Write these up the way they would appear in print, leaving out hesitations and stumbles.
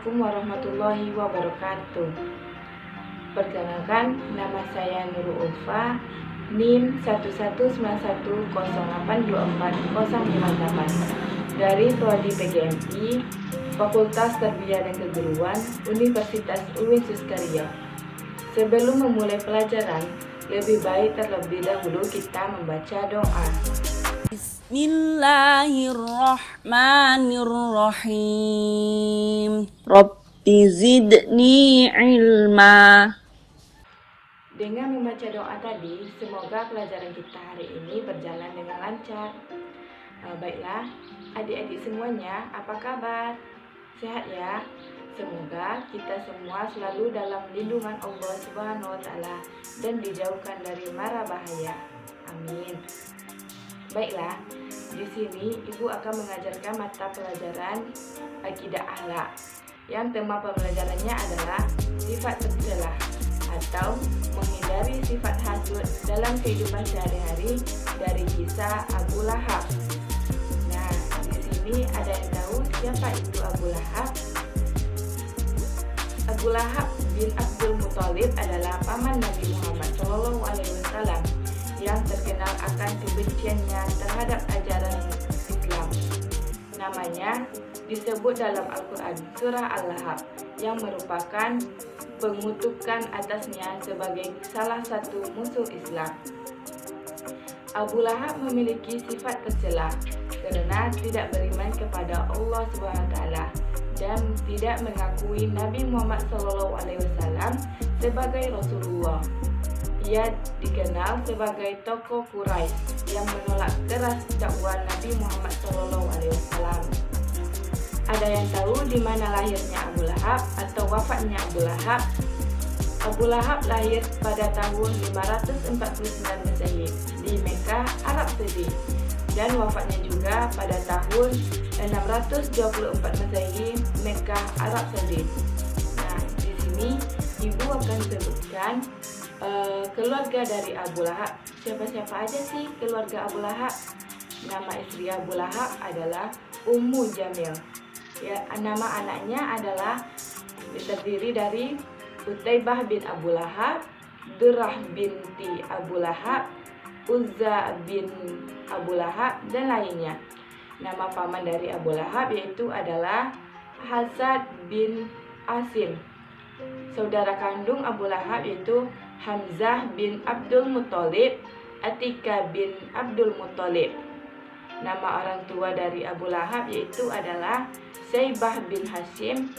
Assalamualaikum warahmatullahi wabarakatuh. Perkenalkan, nama saya Nurul Ulfa, NIM 11108240058 dari Prodi PGMI, Fakultas Tarbiyah dan Keguruan, Universitas UIN Suskaryo. Sebelum memulai pelajaran, lebih baik terlebih dahulu kita membaca doa. Bismillahirrahmanirrahim. Rabbi zidni ilma. Dengan membaca doa tadi, semoga pelajaran kita hari ini berjalan dengan lancar. Baiklah, adik-adik semuanya, apa kabar? Sehat ya? Semoga kita semua selalu dalam lindungan Allah Subhanahu wa Ta'ala dan dijauhkan dari mara bahaya. Amin. Baiklah, di sini Ibu akan mengajarkan mata pelajaran Akidah Akhlak yang tema pembelajarannya adalah sifat tercela atau menghindari sifat hasud dalam kehidupan sehari-hari dari kisah Abu Lahab. Nah, di sini ada yang tahu siapa itu Abu Lahab? Abu Lahab bin Abdul Muthalib adalah paman Nabi Muhammad SAW yang terkenal akan kebenciannya terhadap ajaran Islam. Namanya disebut dalam Al-Quran Surah Al-Lahab yang merupakan pengutukan atasnya sebagai salah satu musuh Islam. Abu Lahab memiliki sifat tercela karena tidak beriman kepada Allah SWT dan tidak mengakui Nabi Muhammad SAW sebagai Rasulullah. Ia dikenal sebagai tokoh Quraisy yang menolak keras dakwah Nabi Muhammad SAW. Ada yang tahu di mana lahirnya Abu Lahab atau wafatnya Abu Lahab? Abu Lahab lahir pada tahun 549 Masehi di Mekah, Arab Saudi, dan wafatnya juga pada tahun 624 Masehi, Mekah, Arab Saudi. Nah, di sini Ibu akan sebutkan keluarga dari Abu Lahab. Siapa-siapa aja sih keluarga Abu Lahab? Nama istri Abu Lahab adalah Ummu Jamil. Ya, nama anaknya adalah terdiri dari Utaibah bin Abu Lahab, Durrah binti Abu Lahab, Uzza bin Abu Lahab, dan lainnya. Nama paman dari Abu Lahab yaitu adalah Hasad bin Asim. Saudara kandung Abu Lahab yaitu Hamzah bin Abdul Muthalib, Atika bin Abdul Muthalib. Nama orang tua dari Abu Lahab yaitu adalah Saibah bin Hashim,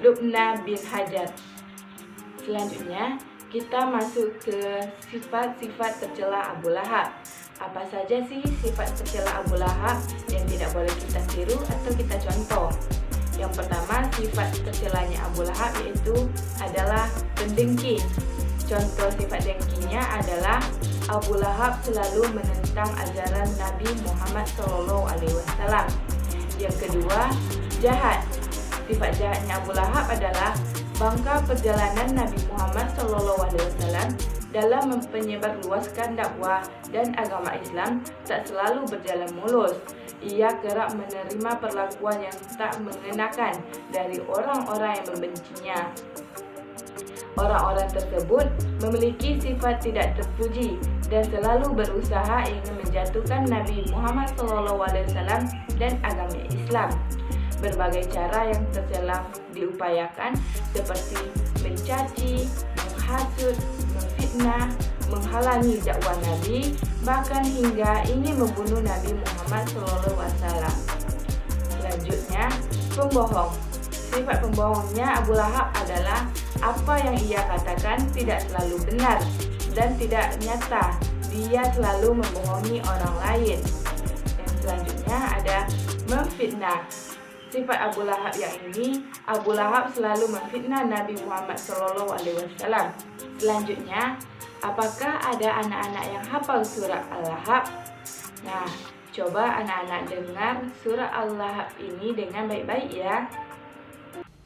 Lubna bin Hajar. Selanjutnya kita masuk ke sifat-sifat tercela Abu Lahab. Apa saja sih sifat tercela Abu Lahab yang tidak boleh kita tiru atau kita contoh? Yang pertama, sifat tercelanya Abu Lahab yaitu adalah pendengki. Contoh sifat dengkinya adalah Abu Lahab selalu menentang ajaran Nabi Muhammad SAW. Yang kedua, jahat. Sifat jahatnya Abu Lahab adalah bangka perjalanan Nabi Muhammad SAW dalam menyebarluaskan dakwah dan agama Islam tak selalu berjalan mulus. Ia kerap menerima perlakuan yang tak mengenakan dari orang-orang yang membencinya. Orang-orang tersebut memiliki sifat tidak terpuji dan selalu berusaha ingin menjatuhkan Nabi Muhammad SAW dan agama Islam. Berbagai cara yang tercela diupayakan seperti mencaci, menghasut, memfitnah, menghalangi dakwah Nabi, bahkan hingga ingin membunuh Nabi Muhammad SAW. Selanjutnya, pembohong. Sifat pembohongnya Abu Lahab adalah apa yang ia katakan tidak selalu benar dan tidak nyata. Dia selalu membohongi orang lain. Yang selanjutnya ada memfitnah. Sifat Abu Lahab yang ini, Abu Lahab selalu memfitnah Nabi Muhammad SAW. Selanjutnya, apakah ada anak-anak yang hafal surah Al-Lahab? Nah, coba anak-anak dengar surah Al-Lahab ini dengan baik-baik ya.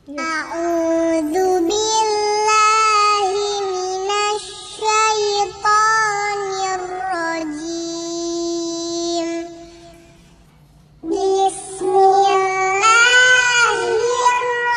A'udzu billahi minasy syaithanir rajim. Bismillahirrahmanirrahim.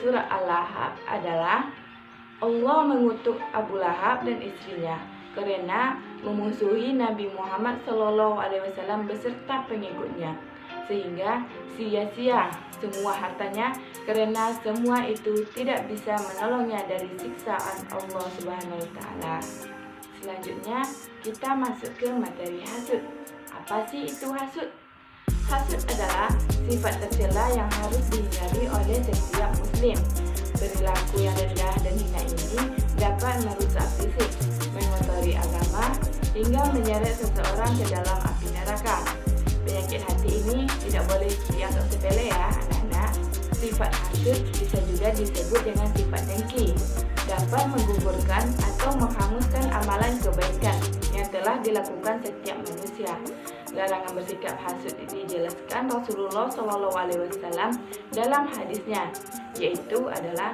surat Al-Lahab adalah Allah mengutuk Abu Lahab dan istrinya karena memusuhi Nabi Muhammad SAW beserta pengikutnya, sehingga sia-sia semua hartanya karena semua itu tidak bisa menolongnya dari siksaan Allah Subhanahu wa Ta'ala. Selanjutnya kita masuk ke materi hasud. Apa sih itu hasud? Hasud adalah sifat tercela yang harus dihindari oleh setiap muslim. Perilaku yang rendah dan hina ini dapat merusak fisik, mengotori agama, hingga menyeret seseorang ke dalam api neraka. Penyakit hati ini tidak boleh dianggap sepele ya anak-anak. Sifat hasud bisa juga disebut dengan sifat dengki. Dapat menggugurkan atau menghanguskan amalan kebaikan yang telah dilakukan setiap manusia. Larangan bersikap hasud dijelaskan Rasulullah SAW dalam hadisnya, yaitu adalah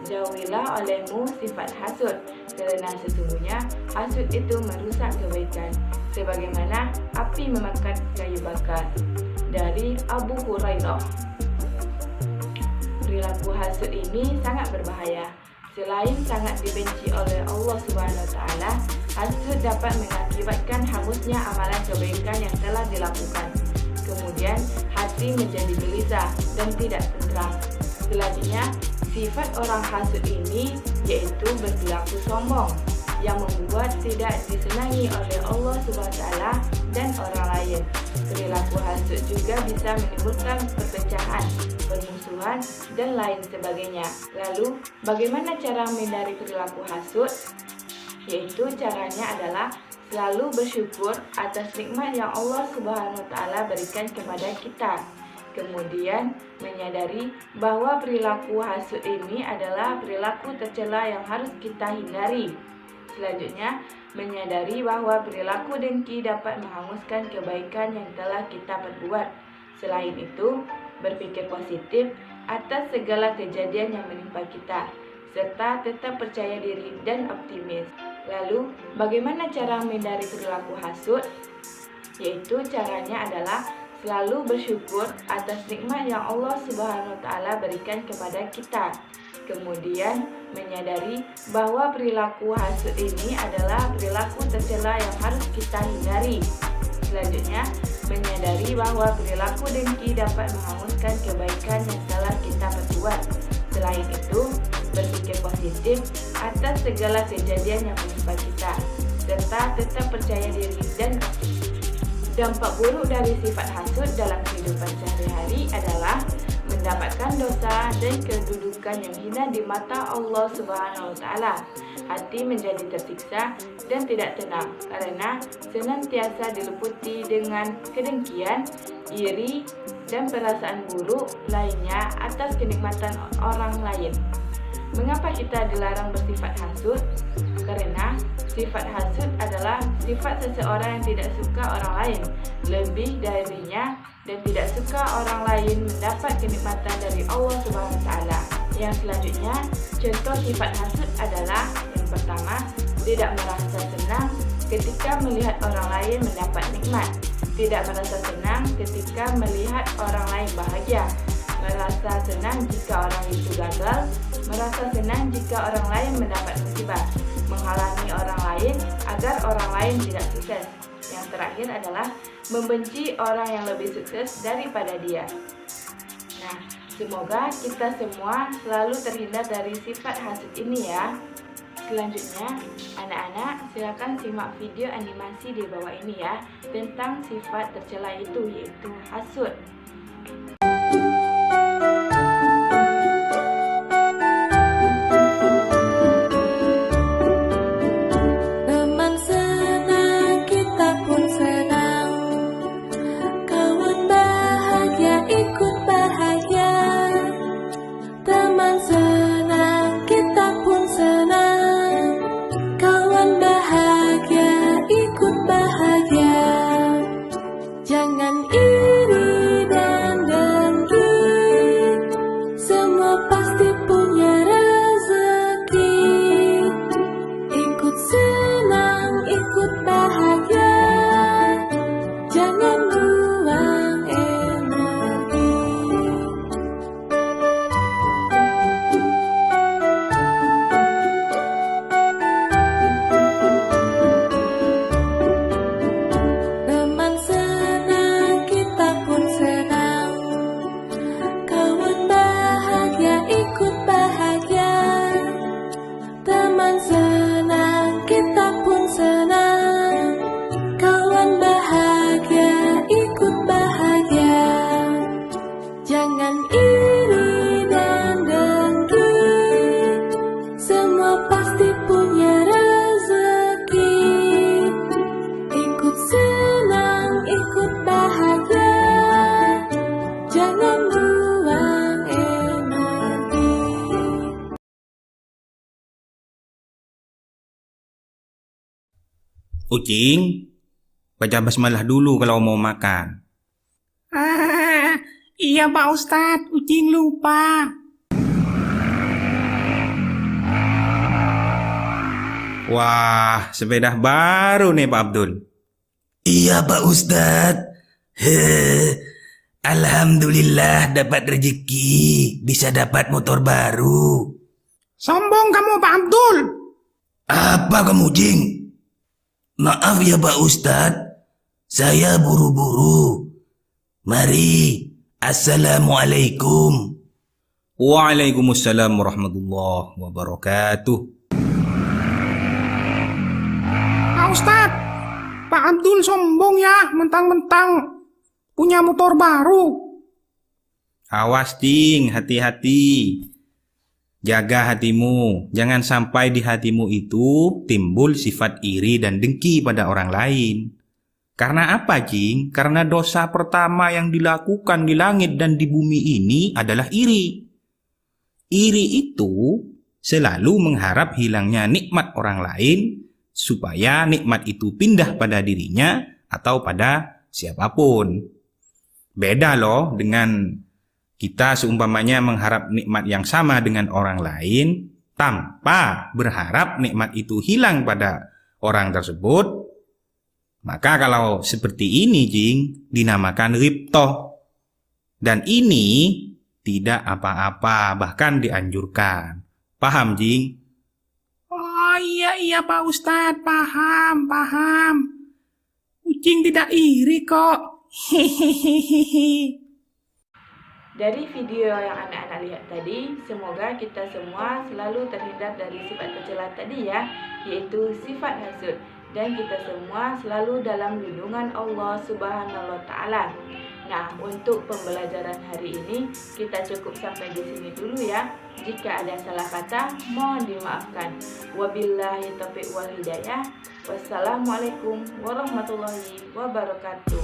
jauhilah olehmu sifat hasud, karena sesungguhnya hasud itu merusak kebaikan, sebagaimana api memakan kayu bakar. Dari Abu Hurairah. Perilaku hasud ini sangat berbahaya. Selain sangat dibenci oleh Allah Subhanahu wa Ta'ala, hasud dapat mengakibatkan hangusnya amalan kebaikan yang telah dilakukan. Kemudian hati menjadi gelisah dan tidak tenteram. Selanjutnya, sifat orang hasud ini yaitu berperilaku sombong yang membuat tidak disenangi oleh Allah Subhanahu wa Ta'ala dan orang lain. Perilaku hasud juga bisa menimbulkan perpecahan, permusuhan, dan lain sebagainya. Lalu, bagaimana cara menghindari perilaku hasud? Yaitu caranya adalah selalu bersyukur atas nikmat yang Allah Subhanahu wa Ta'ala berikan kepada kita. Kemudian menyadari bahwa perilaku hasud ini adalah perilaku tercela yang harus kita hindari. Selanjutnya, menyadari bahwa perilaku dengki dapat menghanguskan kebaikan yang telah kita perbuat. Selain itu, berpikir positif atas segala kejadian yang menimpa kita, serta tetap percaya diri dan optimis. Lalu, bagaimana cara menghindari perilaku hasud? Yaitu caranya adalah selalu bersyukur atas nikmat yang Allah Subhanahu wa Ta'ala berikan kepada kita. Kemudian menyadari bahwa perilaku hasud ini adalah perilaku tercela yang harus kita hindari. Selanjutnya, menyadari bahwa perilaku dengki dapat menghanguskan kebaikan yang telah kita perbuat. Selain itu, berpikir positif atas segala kejadian yang menimpa kita, serta tetap percaya diri dan optimis. Dampak buruk dari sifat hasud dalam kehidupan sehari-hari adalah mendapatkan dosa dan kedudukan yang hina di mata Allah Subhanahu wa Ta'ala. Hati menjadi tersiksa dan tidak tenang karena senantiasa diliputi dengan kedengkian, iri, dan perasaan buruk lainnya atas kenikmatan orang lain. Mengapa kita dilarang bersifat hasud? Karena sifat hasud adalah sifat seseorang yang tidak suka orang lain lebih darinya dan tidak suka orang lain mendapat kenikmatan dari Allah Subhanahu wa Ta'ala. Yang selanjutnya, contoh sifat hasud adalah yang pertama, tidak merasa senang ketika melihat orang lain mendapat nikmat, tidak merasa senang ketika melihat orang lain bahagia, merasa senang jika orang itu gagal, merasa senang jika orang lain mendapat musibah, menghalangi orang lain agar orang lain tidak sukses. Yang terakhir adalah membenci orang yang lebih sukses daripada dia. Nah, semoga kita semua selalu terhindar dari sifat hasud ini ya. Selanjutnya, anak-anak silakan simak video animasi di bawah ini ya tentang sifat tercela itu, yaitu hasud. Jangan iri Ucing, baca basmalah dulu kalau mau makan. Iya Pak Ustadz, Ucing lupa. Wah, sepeda baru nih Pak Abdul. Iya Pak Ustadz. Alhamdulillah dapat rezeki, bisa dapat motor baru. Sombong kamu Pak Abdul. Apa kamu, Jing? Maaf ya Pak Ustadz, saya buru-buru. Mari, Assalamualaikum. Waalaikumsalam warahmatullahi wabarakatuh. Pak Ustadz, Pak Abdul sombong ya, mentang-mentang punya motor baru. Awas Cing, hati-hati. Jaga hatimu, jangan sampai di hatimu itu timbul sifat iri dan dengki pada orang lain. Karena apa, Cing? Karena dosa pertama yang dilakukan di langit dan di bumi ini adalah iri. Iri itu selalu mengharap hilangnya nikmat orang lain supaya nikmat itu pindah pada dirinya atau pada siapapun. Beda loh dengan kita seumpamanya mengharap nikmat yang sama dengan orang lain tanpa berharap nikmat itu hilang pada orang tersebut. Maka kalau seperti ini, Jing, dinamakan riptoh. Dan ini tidak apa-apa, bahkan dianjurkan. Paham, Jing? Oh iya Pak Ustadz, paham. Ucing tidak iri kok. Hehehehe. Dari video yang anak-anak lihat tadi, semoga kita semua selalu terhindar dari sifat tercela tadi ya, yaitu sifat hasud. Dan kita semua selalu dalam lindungan Allah Subhanahu wa Ta'ala. Nah, untuk pembelajaran hari ini kita cukup sampai di sini dulu ya. Jika ada salah kata, mohon dimaafkan. Wabillahi taufiq wal hidayah. Wassalamualaikum warahmatullahi wabarakatuh.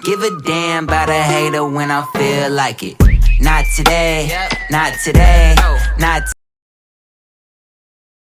Give a damn about a hater when I feel like it. Not today, not today, not